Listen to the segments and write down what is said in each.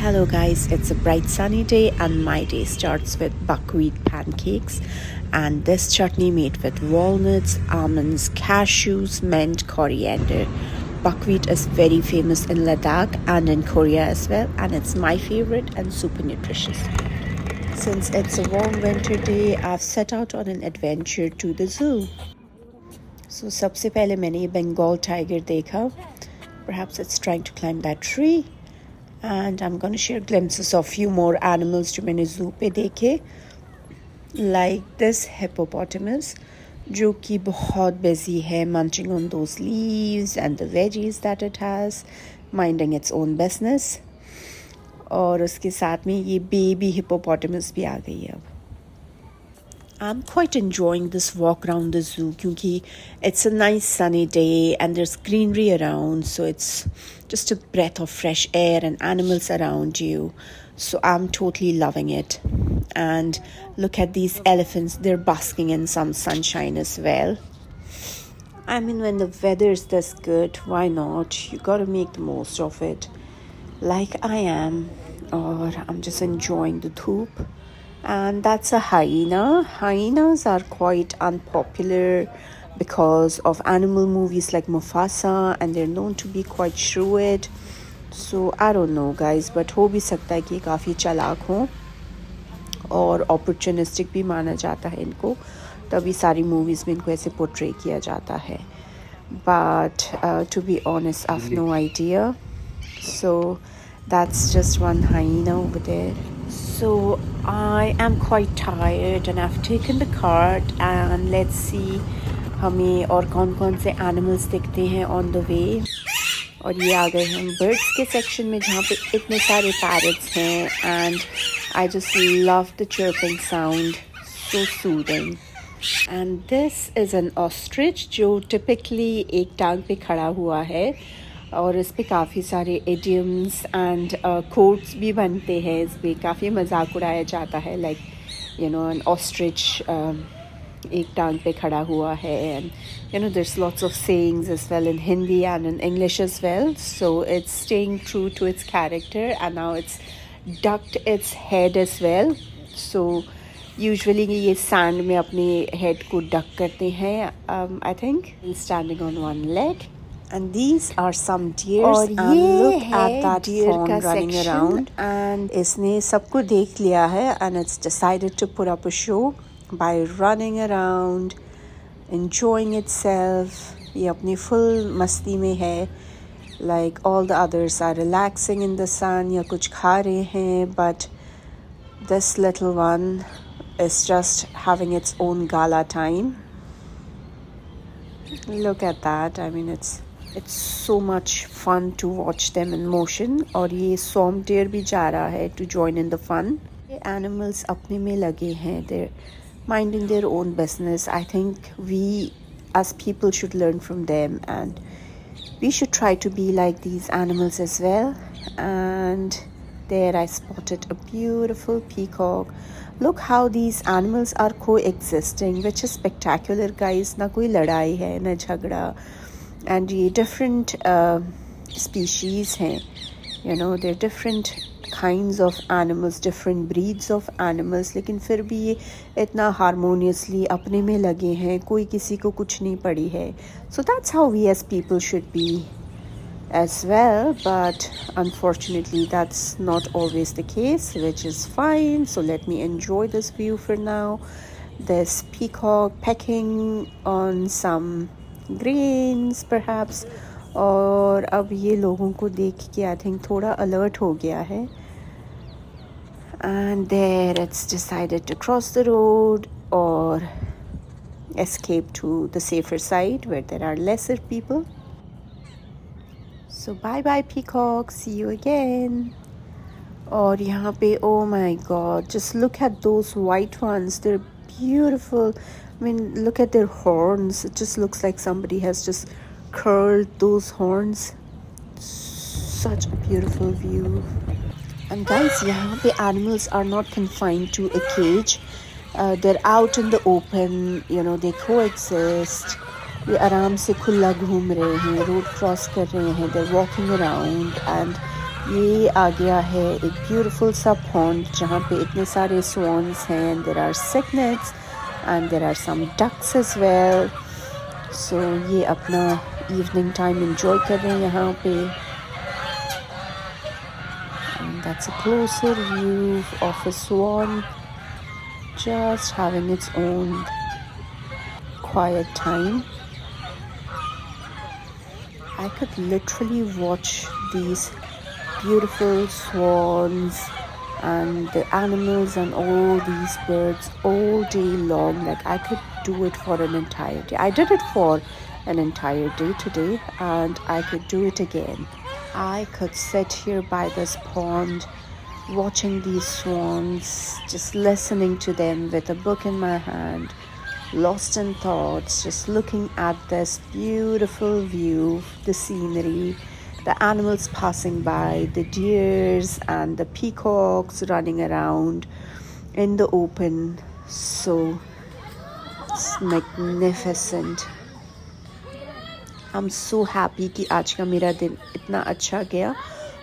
Hello guys, it's a bright sunny day and my day starts with buckwheat pancakes and this chutney made with walnuts, almonds, cashews, mint, coriander. Buckwheat is very famous in Ladakh and in Korea as well, and it's my favorite and super nutritious. Since it's a warm winter day, I've set out on an adventure to the zoo. So सबसे पहले मैंने ये Bengal tiger देखा. Perhaps it's trying to climb that tree. And I'm going to share glimpses of few more animals जो मैंने zoo पे देखे, like this hippopotamus जो कि बहुत busy है munching on those leaves and the veggies that it has, minding its own business. और उसके साथ में ये baby hippopotamus भी आ गई है अब. I'm quite enjoying this walk around the zoo क्योंकि it's a nice sunny day and there's greenery around, so it's just a breath of fresh air and animals around you. So I'm totally loving it. And look at these elephants, they're basking in some sunshine as well. I mean, when the weather is this good, why not? You gotta make the most of it, like I am. Or I'm just enjoying the dhoop. And that's a hyena. Hyenas are quite unpopular because of animal movies like Mufasa, and they're known to be quite shrewd. So I don't know guys, but हो भी सकता है कि काफ़ी चालाक हों और opportunistic भी माना जाता है इनको, तभी सारी movies में इनको ऐसे portray किया जाता है. But to be honest, I've no idea. So that's just one hyena over there. So I am quite tired and I've taken the cart and let's see हमें और कौन-कौन से animals दिखते हैं on the way. और ये आ गए हम birds के section में जहाँ पे इतने सारे parrots हैं and I just love the chirping sound, so soothing. And this is an ostrich जो typically एक टांग पे खड़ा हुआ है और इस पे काफ़ी सारे idioms and quotes भी बनते हैं. इस पे काफ़ी मजाक उड़ाया जाता है, like you know, an ostrich एक टांग पे खड़ा हुआ है, and you know there's lots of sayings as well in Hindi and in English as well. So it's staying true to its character and now it's ducked its head as well. So usually ये sand में अपने head को duck करते हैं. I think standing on one leg. And these are some deers and look at that fawn running around and इसने सबको देख लिया है and it's decided to put up a show by running around, enjoying itself. ये अपनी full मस्ती में है, like all the others are relaxing in the sun या कुछ खा रहे हैं, but this little one is just having its own gala time. Look at that. I mean, it's so much fun to watch them in motion. और ये swamp deer भी जा रहा है to join in the fun. Animals अपने में लगे हैं. They're minding their own business. I think we as people should learn from them and we should try to be like these animals as well. And there I spotted a beautiful peacock. Look how these animals are coexisting, which is spectacular guys. ना कोई लड़ाई है, ना झगड़ा. And ये different species हैं, you know, they're different kinds of animals, different breeds of animals, लेकिन फिर भी ये इतना harmoniously अपने में लगे हैं, कोई किसी को कुछ नहीं पड़ी है. So that's how we as people should be as well, but unfortunately that's not always the case, which is fine. So let me enjoy this view for now. This peacock pecking on some grains perhaps, और अब ये लोगों को देख के I think थोड़ा alert हो गया है. And there it's decided to cross the road or escape to the safer side where there are lesser people. So bye bye peacock, see you again. और यहाँ पे oh my god, just look at those white ones, they're beautiful. I mean, look at their horns. It just looks like somebody has just curled those horns. Such a beautiful view. And guys, यहाँ पे animals are not confined to a cage. They're out in the open, you know, they coexist. ये आराम से खुला घूम रहे हैं, road cross कर रहे हैं, they're walking around and ये आ गया है एक ब्यूटीफुल सा पॉन्ड जहाँ पे इतने सारे swans हैं. There are cygnets and there are some ducks as well. So ये अपना evening time enjoy कर रहे हैं यहाँ पे. And that's a closer view of a swan just having its own quiet time. I could literally watch these beautiful swans and the animals and all these birds all day long. Like I could do it for an entire day. I did it for an entire day today and I could do it again. I could sit here by this pond watching these swans, just listening to them with a book in my hand, lost in thoughts, just looking at this beautiful view, the scenery, the animals passing by, the deers and the peacocks running around in the open. So it's magnificent. I'm so happy कि आज का मेरा दिन इतना अच्छा गया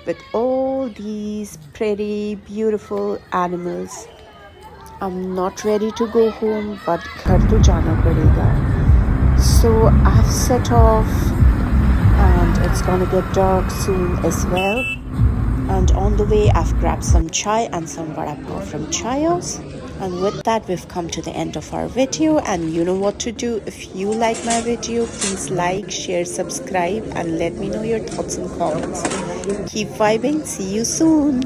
with all these pretty beautiful animals. I'm not ready to go home but घर तो जाना पड़ेगा. So I've set off and it's gonna get dark soon as well. And on the way I've grabbed some chai and some vada pav from Chayos. And with that we've come to the end of our video, and you know what to do. If you like my video, please like, share, subscribe and let me know your thoughts and comments. Keep vibing. See you soon.